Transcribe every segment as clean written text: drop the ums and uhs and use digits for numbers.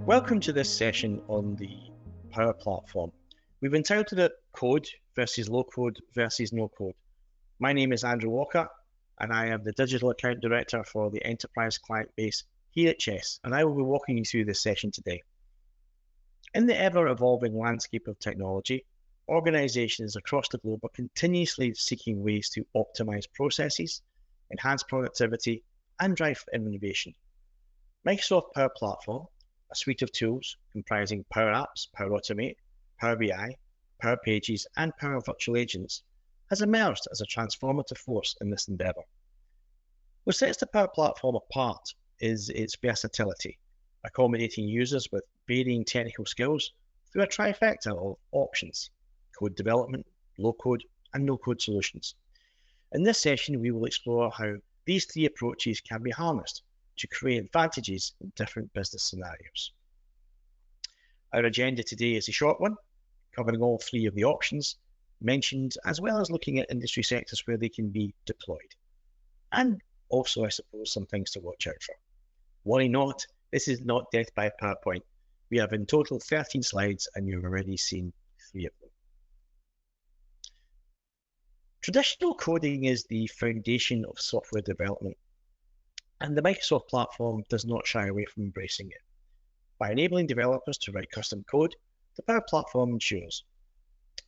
Welcome to this session on the Power Platform. We've entitled it Code versus Low Code versus No Code. My name is Andrew Walker, and I am the Digital Account Director for the Enterprise Client Base here at Chess, and I will be walking you through this session today. In the ever-evolving landscape of technology, organizations across the globe are continuously seeking ways to optimize processes, enhance productivity, and drive innovation. Microsoft Power Platform, a suite of tools comprising Power Apps, Power Automate, Power BI, Power Pages, and Power Virtual Agents, has emerged as a transformative force in this endeavor. What sets the Power Platform apart is its versatility, accommodating users with varying technical skills through a trifecta of options: code development, low-code, and no-code solutions. In this session, we will explore how these three approaches can be harnessed to create advantages in different business scenarios. Our agenda today is a short one, covering all three of the options mentioned, as well as looking at industry sectors where they can be deployed. And also, I suppose, some things to watch out for. Worry not, this is not death by PowerPoint. We have in total 13 slides, and you've already seen 3 of them. Traditional coding is the foundation of software development, and the Microsoft platform does not shy away from embracing it. By enabling developers to write custom code, the Power Platform ensures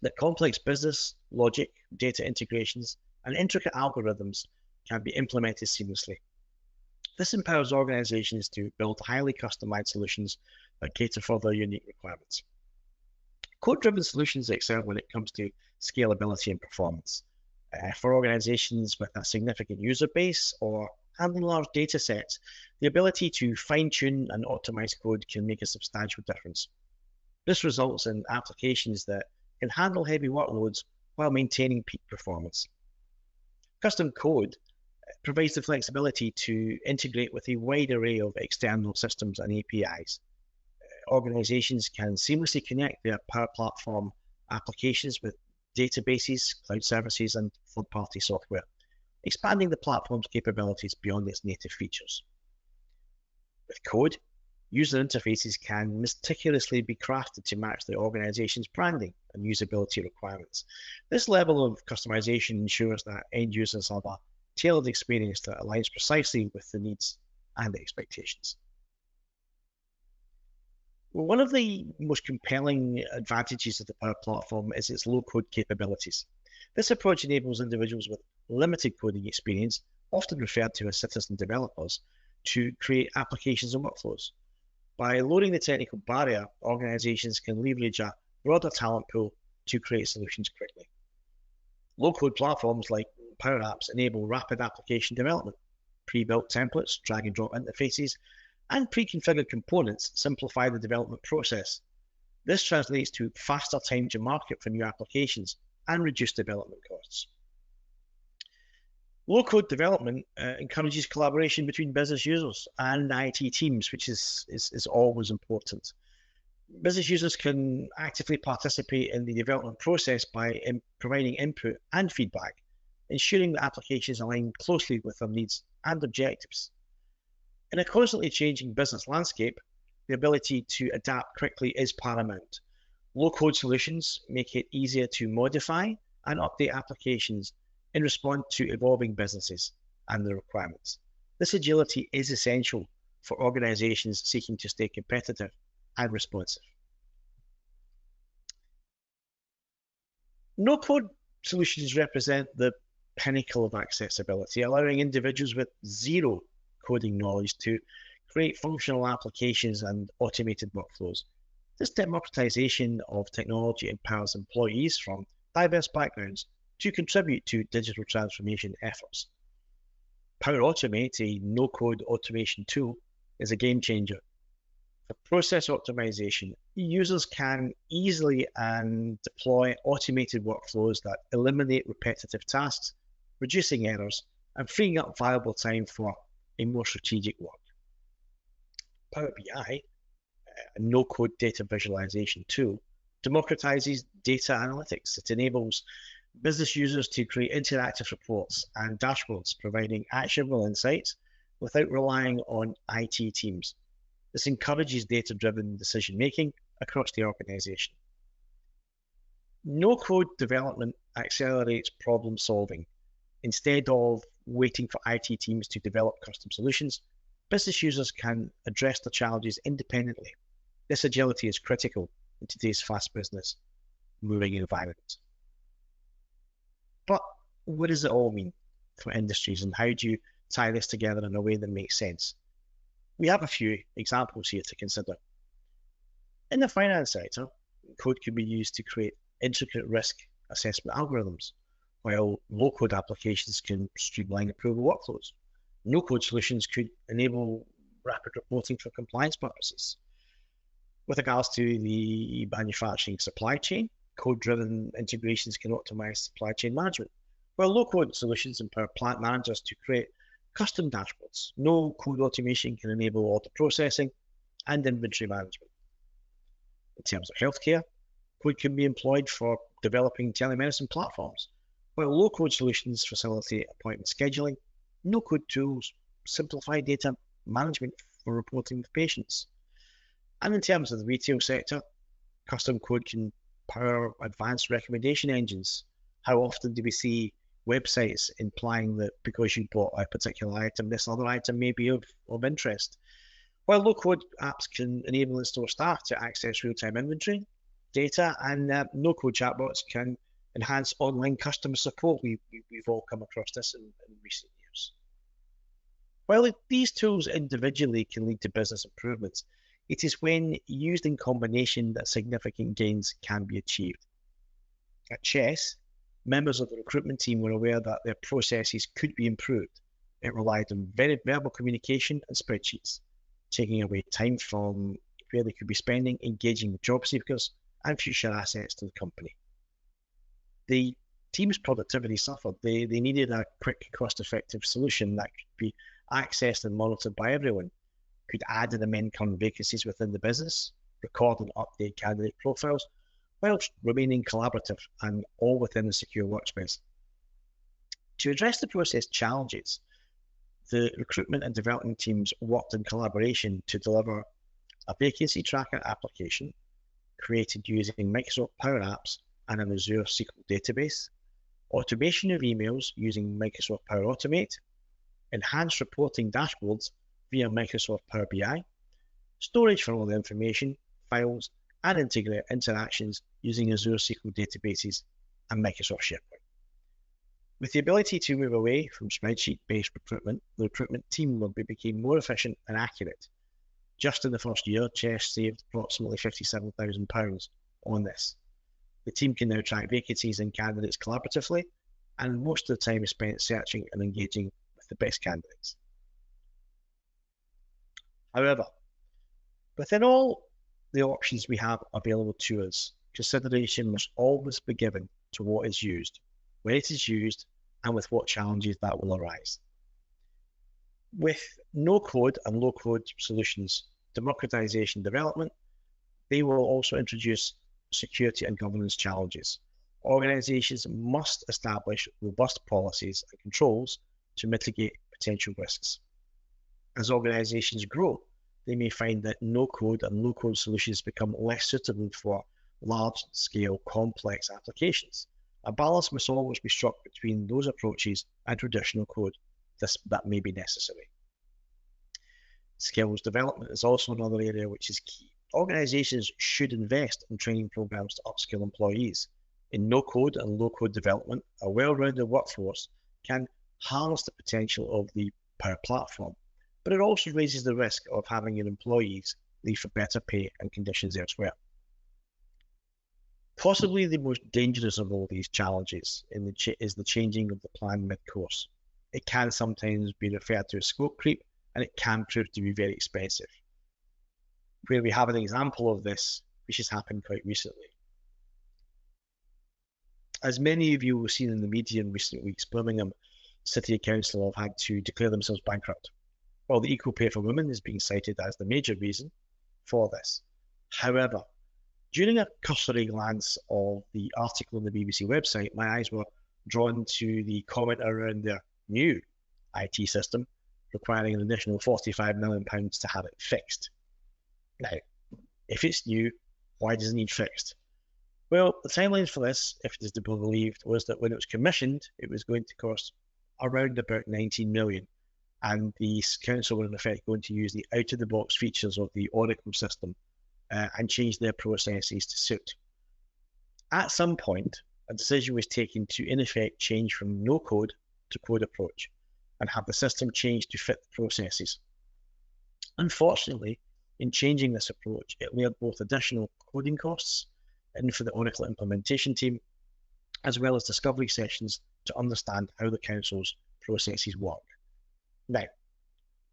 that complex business, logic, data integrations, and intricate algorithms can be implemented seamlessly. This empowers organizations to build highly customized solutions that cater for their unique requirements. Code-driven solutions excel when it comes to scalability and performance. For organizations with a significant user base or handling large data sets, the ability to fine-tune and optimize code can make a substantial difference. This results in applications that can handle heavy workloads while maintaining peak performance. Custom code provides the flexibility to integrate with a wide array of external systems and APIs. Organizations can seamlessly connect their Power Platform applications with databases, cloud services, and third-party software, expanding the platform's capabilities beyond its native features. With code, user interfaces can meticulously be crafted to match the organization's branding and usability requirements. This level of customization ensures that end users have a tailored experience that aligns precisely with the needs and expectations. One of the most compelling advantages of the Power Platform is its low-code capabilities. This approach enables individuals with limited coding experience, often referred to as citizen developers, to create applications and workflows. By lowering the technical barrier, organizations can leverage a broader talent pool to create solutions quickly. Low-code platforms like Power Apps enable rapid application development. Pre-built templates, drag-and-drop interfaces, and pre-configured components simplify the development process. This translates to faster time to market for new applications and reduced development costs. Low-code development encourages collaboration between business users and IT teams, which is always important. Business users can actively participate in the development process by providing input and feedback, ensuring that applications align closely with their needs and objectives. In a constantly changing business landscape, the ability to adapt quickly is paramount. Low-code solutions make it easier to modify and update applications in response to evolving businesses and their requirements. This agility is essential for organizations seeking to stay competitive and responsive. No-code solutions represent the pinnacle of accessibility, allowing individuals with zero coding knowledge to create functional applications and automated workflows. This democratization of technology empowers employees from diverse backgrounds to contribute to digital transformation efforts. Power Automate, a no-code automation tool, is a game changer. For process optimization, users can easily deploy automated workflows that eliminate repetitive tasks, reducing errors, and freeing up valuable time for a more strategic work. Power BI, a no-code data visualization tool, democratizes data analytics. It enables business users to create interactive reports and dashboards, providing actionable insights without relying on IT teams. This encourages data-driven decision-making across the organization. No-code development accelerates problem solving. Instead of waiting for IT teams to develop custom solutions, business users can address the challenges independently. This agility is critical in today's fast business moving environment. But what does it all mean for industries, and how do you tie this together in a way that makes sense? We have a few examples here to consider. In the finance sector, code can be used to create intricate risk assessment algorithms, while low-code applications can streamline approval workflows. No-code solutions could enable rapid reporting for compliance purposes. With regards to the manufacturing supply chain, code-driven integrations can optimize supply chain management, while low-code solutions empower plant managers to create custom dashboards. No-code automation can enable order processing and inventory management. In terms of healthcare, code can be employed for developing telemedicine platforms, while low-code solutions facilitate appointment scheduling. No-code tools simplify data management for reporting with patients. And in terms of the retail sector, custom code can power advanced recommendation engines. How often do we see websites implying that because you bought a particular item, this other item may be of interest? While low-code apps can enable in-store staff to access real-time inventory data, and no-code chatbots can enhance online customer support. We've all come across this in recent years. While these tools individually can lead to business improvements, it is when used in combination that significant gains can be achieved. At Chess, members of the recruitment team were aware that their processes could be improved. It relied on very verbal communication and spreadsheets, taking away time from where they could be spending engaging with job seekers and future assets to the company. The team's productivity suffered. They needed a quick, cost-effective solution that could be accessed and monitored by everyone, could add and amend current vacancies within the business, record and update candidate profiles, whilst remaining collaborative and all within a secure workspace. To address the process challenges, the recruitment and development teams worked in collaboration to deliver a vacancy tracker application created using Microsoft Power Apps and an Azure SQL database, automation of emails using Microsoft Power Automate, enhanced reporting dashboards via Microsoft Power BI, storage for all the information, files, and integrate interactions using Azure SQL databases and Microsoft SharePoint. With the ability to move away from spreadsheet-based recruitment, the recruitment team became more efficient and accurate. Just in the first year, Chess saved approximately £57,000 on this. The team can now track vacancies and candidates collaboratively, and most of the time is spent searching and engaging with the best candidates. However, within all the options we have available to us, consideration must always be given to what is used, when it is used, and with what challenges that will arise. With no-code and low-code solutions, democratization development, they will also introduce security and governance challenges. Organizations must establish robust policies and controls to mitigate potential risks. As organizations grow, they may find that no-code and low-code solutions become less suitable for large-scale, complex applications. A balance must always be struck between those approaches and traditional code that may be necessary. Skills development is also another area which is key. Organizations should invest in training programs to upskill employees. In no-code and low-code development, a well-rounded workforce can harness the potential of the Power Platform, but it also raises the risk of having your employees leave for better pay and conditions elsewhere. Possibly the most dangerous of all these challenges is the changing of the plan mid-course. It can sometimes be referred to as scope creep, and it can prove to be very expensive. Where we have an example of this, which has happened quite recently. As many of you have seen in the media in recent weeks, Birmingham City Council have had to declare themselves bankrupt, while the equal pay for women is being cited as the major reason for this. However, during a cursory glance of the article on the BBC website, my eyes were drawn to the comment around their new IT system, requiring an additional £45 million to have it fixed. Now, if it's new, why does it need fixed? Well, the timeline for this, if it is to be believed, was that when it was commissioned, it was going to cost around about 19 million. And the council were in effect going to use the out-of-the-box features of the Oracle system and change their processes to suit. At some point, a decision was taken to, in effect, change from no code to code approach and have the system changed to fit the processes. Unfortunately, in changing this approach, it layered both additional coding costs in for the Oracle implementation team, as well as discovery sessions to understand how the council's processes work. Now,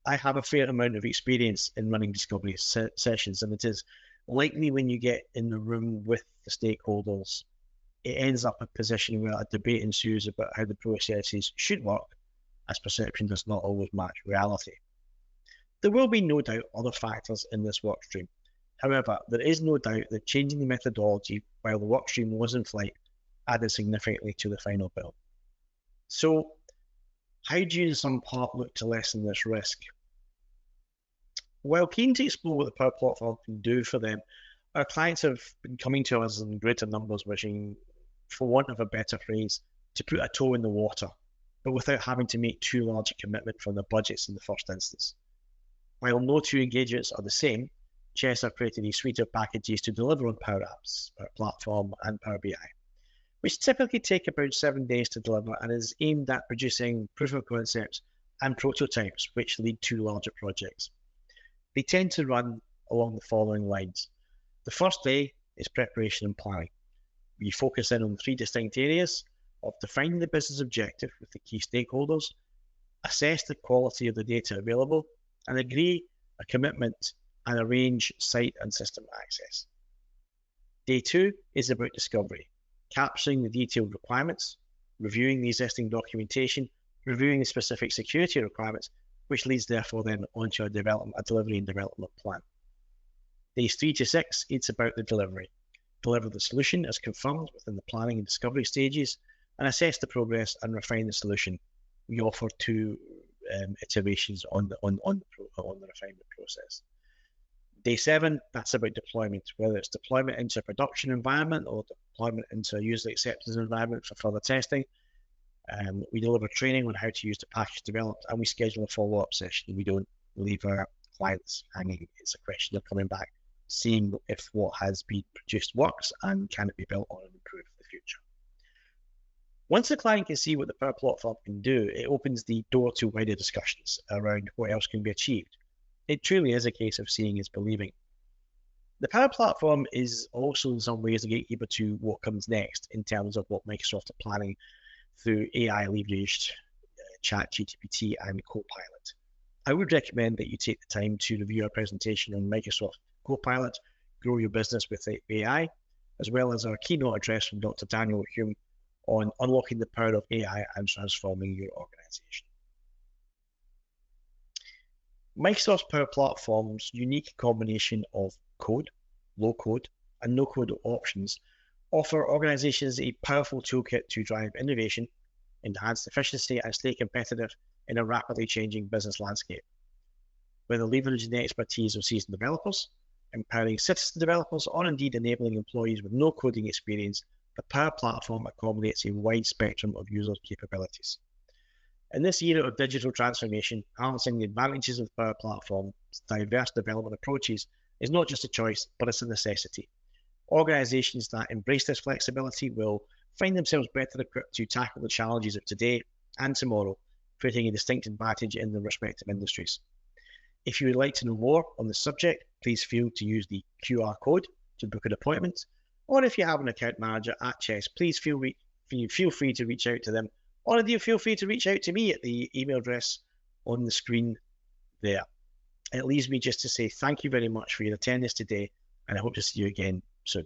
I have a fair amount of experience in running discovery sessions, and it is likely when you get in the room with the stakeholders, it ends up a position where a debate ensues about how the processes should work, as perception does not always match reality. There will be no doubt other factors in this workstream. However, there is no doubt that changing the methodology while the workstream was in flight added significantly to the final build. So, how do you in some part look to lessen this risk? While keen to explore what the Power Platform can do for them, our clients have been coming to us in greater numbers, wishing, for want of a better phrase, to put a toe in the water, but without having to make too large a commitment from their budgets in the first instance. While no two engagements are the same, Chess have created a suite of packages to deliver on Power Apps, Power Platform, and Power BI, which typically take about 7 days to deliver and is aimed at producing proof of concepts and prototypes, which lead to larger projects. They tend to run along the following lines. The first day is preparation and planning. We focus in on 3 distinct areas of defining the business objective with the key stakeholders, assess the quality of the data available, and agree a commitment and arrange site and system access. Day 2 is about discovery, capturing the detailed requirements, reviewing the existing documentation, reviewing the specific security requirements, which leads therefore then onto a delivery and development plan. Days 3 to 6, it's about the delivery. Deliver the solution as confirmed within the planning and discovery stages, and assess the progress and refine the solution. We offer 2 iterations on the refinement process. Day 7, that's about deployment, whether it's deployment into a production environment or deployment into a user acceptance environment for further testing. We deliver training on how to use the package developed, and we schedule a follow-up session. We don't leave our clients hanging. It's a question of coming back, seeing if what has been produced works and can it be built on and improved for the future. Once the client can see what the Power Platform can do, it opens the door to wider discussions around what else can be achieved. It truly is a case of seeing is believing. The Power Platform is also in some ways a gatekeeper to what comes next in terms of what Microsoft are planning through AI-leveraged ChatGPT and Copilot. I would recommend that you take the time to review our presentation on Microsoft Copilot, Grow Your Business with AI, as well as our keynote address from Dr. Daniel Hume on unlocking the power of AI and transforming your organization. Microsoft's Power Platform's unique combination of code, low code, and no code options offer organizations a powerful toolkit to drive innovation, enhance efficiency, and stay competitive in a rapidly changing business landscape. Whether leveraging the expertise of seasoned developers, empowering citizen developers, or indeed enabling employees with no coding experience, the Power Platform accommodates a wide spectrum of users' capabilities. In this era of digital transformation, harnessing the advantages of the Power Platform's diverse development approaches is not just a choice, but it's a necessity. Organizations that embrace this flexibility will find themselves better equipped to tackle the challenges of today and tomorrow, creating a distinct advantage in their respective industries. If you would like to know more on the subject, please feel to use the QR code to book an appointment. Or if you have an account manager at Chess, please feel free to reach out to them. Or indeed, feel free to reach out to me at the email address on the screen there. It leaves me just to say thank you very much for your attendance today, and I hope to see you again soon.